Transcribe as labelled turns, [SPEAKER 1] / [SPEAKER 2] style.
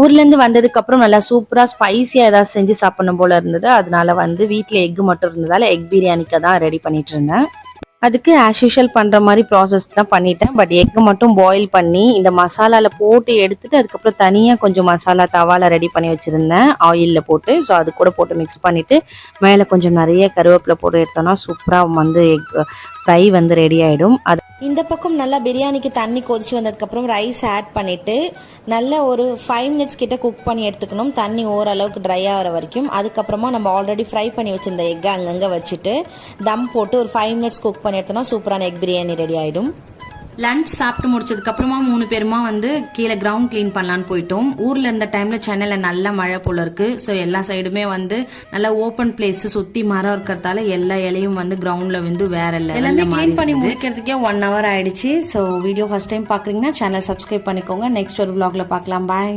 [SPEAKER 1] ஊர்லேருந்து வந்ததுக்கப்புறம் நல்லா சூப்பராக ஸ்பைஸியாக ஏதாவது செஞ்சு சாப்பிடணும் போல் இருந்தது. அதனால வீட்டில் எக்கு மட்டும் இருந்ததால் எக் பிரியாணிக்கு தான் ரெடி பண்ணிட்டு இருந்தேன். அதுக்கு ஆஸ் யூஷுவல் பண்ணுற மாதிரி ப்ராசஸ் தான் பண்ணிட்டேன். பட் எக்கு மட்டும் பாயில் பண்ணி இந்த மசாலாவில் போட்டு எடுத்துட்டு அதுக்கப்புறம் தனியாக கொஞ்சம் மசாலா தவாவில் ரெடி பண்ணி வச்சுருந்தேன் ஆயிலில் போட்டு. ஸோ அது கூட போட்டு மிக்ஸ் பண்ணிவிட்டு மேலே கொஞ்சம் நிறைய கருவேப்பிலை போட்டு எடுத்தோன்னா சூப்பராக எக் ஃப்ரை ரெடி ஆகிடும். அது இந்த பக்கம் நல்லா பிரியாணிக்கு தண்ணி கொதிச்சு வந்ததுக்கப்புறம் ரைஸ் ஆட் பண்ணிவிட்டு நல்லா ஒரு 5 மினிட்ஸ் கிட்ட குக் பண்ணி எடுத்துக்கணும், தண்ணி ஓரளவுக்கு ட்ரை ஆகிற வரைக்கும். அதுக்கப்புறமா நம்ம ஆல்ரெடி ஃப்ரை பண்ணி வச்சுருந்த எக்கை அங்கங்கே வச்சுட்டு தம் போட்டு ஒரு 5 மினிட்ஸ் குக் பண்ணி எடுத்தோம்னா சூப்பரான எக் பிரியாணி ரெடி ஆகிடும். லஞ்ச் சாப்பிட்டு முடிச்சதுக்கப்புறமா 3 பேருமா கீழே கிரவுண்ட் கிளீன் பண்ணலான்னு போயிட்டோம். ஊரில் இருந்த டைமில் சென்னையில் நல்ல மழை போல இருக்கு. ஸோ எல்லா சைடுமே நல்லா ஓப்பன் பிளேஸ் சுற்றி மரம் இருக்கிறதால எல்லா இலையும் கிரவுண்டில் வேற இல்லை. எல்லாமே கிளீன் பண்ணி முடிக்கிறதுக்கே 1 hour ஆயிடுச்சு. ஸோ வீடியோ ஃபர்ஸ்ட் டைம் பார்க்குறீங்கன்னா சேனல் சப்ஸ்கிரைப் பண்ணிக்கோங்க. நெக்ஸ்ட் ஒரு vlogல பார்க்கலாம். பாய்.